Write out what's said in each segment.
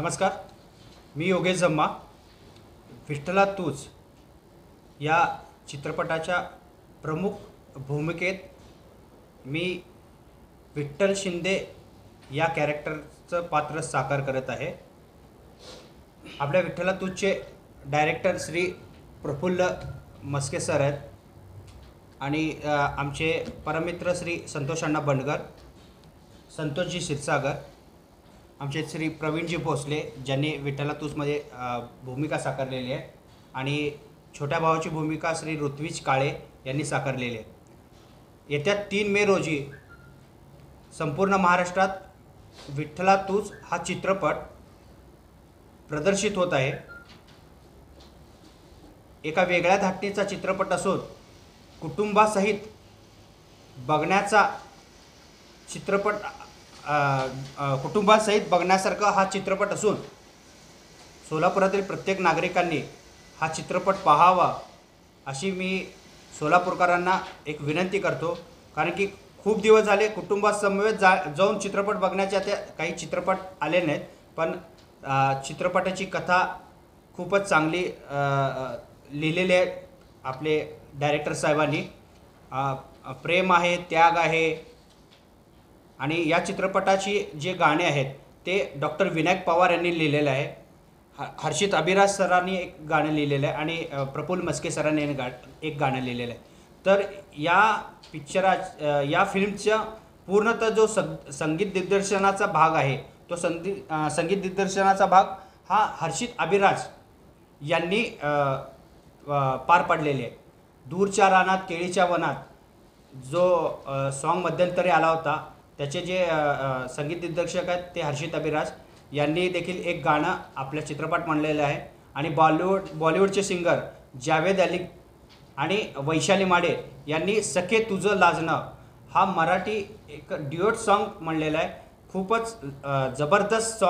नमस्कार, मी योगेश जम्मा. विठ्ठला तूच या चित्रपटाच्या प्रमुख भूमिकेत मी विठ्ठल शिंदे या कॅरेक्टरचं पात्र साकार करत आहे. आपल्या विठ्ठला तूचचे डायरेक्टर श्री प्रफुल्ल मस्के सर आहेत आणि आमचे परमित्र श्री संतोष अण्णा बंडगर, संतोषजी क्षीरसागर, आमचे श्री प्रवीणजी भोसले ज्यांनी विठ्ठला तूचमध्ये भूमिका साकारलेली आहे आणि छोट्या भावाची भूमिका श्री ऋत्विज काळे यांनी साकारलेली आहे. येत्या 3 मे रोजी संपूर्ण महाराष्ट्रात विठ्ठला तूच हा चित्रपट प्रदर्शित होत आहे. एका वेगळ्या धाटणीचा चित्रपट असून कुटुंबासहित बघण्याचा चित्रपट कुटुंबासहित बघण्यासारखा हा चित्रपट असून सोलापुरातील प्रत्येक नागरिकांनी हा चित्रपट पाहावा अशी मी सोलापूरकरांना एक विनंती करतो. कारण की खूप दिवस झाले कुटुंबासमवेत जाऊन चित्रपट बघण्याचे त्या काही चित्रपट आले नाहीत, पण चित्रपटाची कथा खूपच चांगली लिहिलेली आहे आपले डायरेक्टर साहेबांनी. प्रेम आहे, त्याग आहे आणि या चित्रपटाची जे गाणे आहेत ते डॉक्टर विनायक पवार यांनी लिहिलेले आहे. हर्षित अभिराज सरांनी एक गाणं लिहिलेलं आहे आणि प्रफुल्ल मस्के सरांनी एक गाणं लिहिलेलं आहे. तर या फिल्मच्या पूर्णतः जो संगीत दिग्दर्शनाचा भाग आहे तो संगीत दिग्दर्शनाचा भाग हा हर्षित अभिराज यांनी पार पाडलेले आहे. दूरच्या रानात केळीच्या वनात जो सॉन्ग मध्यंतरी आला होता त्याचे जे संगीत दिग्दर्शक आहेत ते हर्षित अभिराज यांनी देखील एक गाणं आपल्या चित्रपट म्हणलेलं आहे. आणि बॉलिवूडचे सिंगर जावेद अली आणि वैशाली माडे यांनी सखे तुझं लाजणं हा मराठी एक ड्युएट सॉन्ग म्हणलेला आहे. खूपच जबरदस्त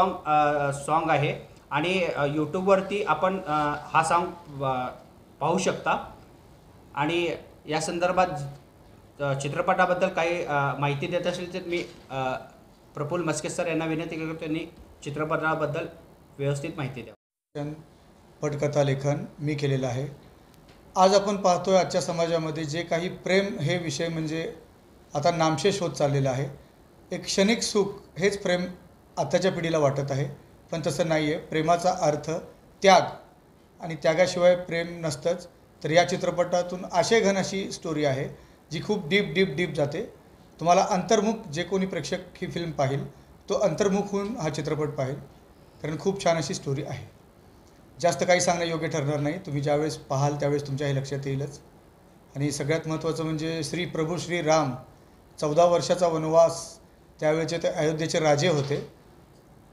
सॉन्ग आहे आणि यूट्यूबवरती आपण हा सॉन्ग पाहू शकता. आणि या संदर्भात चित्रपटाबद्दल काही माहिती देत असेल तर मी प्रफुल्ल मस्के सर यांना विनंती करतो त्यांनी चित्रपटाबद्दल व्यवस्थित माहिती द्यावी. पटकथा लेखन मी केलेलं आहे. आज आपण पाहतोय आजच्या समाजामध्ये जे काही प्रेम हे विषय म्हणजे आता नामशेष होत चाललेला आहे. एक क्षणिक सुख हेच प्रेम आताच्या पिढीला वाटत आहे, पण तसं नाही आहे. प्रेमाचा अर्थ त्याग आणि त्यागाशिवाय प्रेम नसतंच. तर या चित्रपटातून आशयघन अशी स्टोरी आहे जी खूप डीप जाते. तुम्हाला अंतर्मुख जे कोणी प्रेक्षक ही फिल्म पाहिल तो अंतर्मुख होऊन हा चित्रपट पाहिल, कारण खूप छान अशी स्टोरी आहे. जास्त काही सांगणं योग्य ठरणार नाही. तुम्ही ज्यावेळेस पाहाल त्यावेळेस तुमच्या हे लक्षात येईलच. आणि सगळ्यात महत्त्वाचं म्हणजे प्रभू श्री राम 14 वर्षाचा वनवास त्यावेळेचे ते अयोध्येचे राजे होते.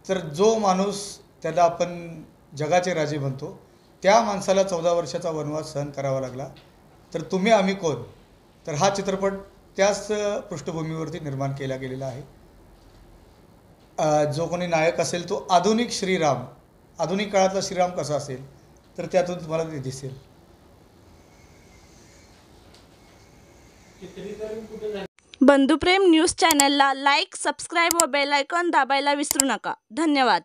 तर जो माणूस त्याला आपण जगाचे राजे म्हणतो त्या माणसाला 14 वर्षाचा वनवास सहन करावा लागला. तर तुम्ही आम्ही कोण, तर हा चित्रपट त्याच पृष्ठभूमीवरती निर्माण केला गेलेला आहे. जो कोणी नायक असेल तो आधुनिक श्रीराम, आधुनिक काळातला श्रीराम कसा असेल तर त्यातून तुम्हाला ते दिसेल. बंधुप्रेम न्यूज चॅनलला लाईक, सबस्क्राईब व बेल आयकॉन दाबायला विसरू नका. धन्यवाद.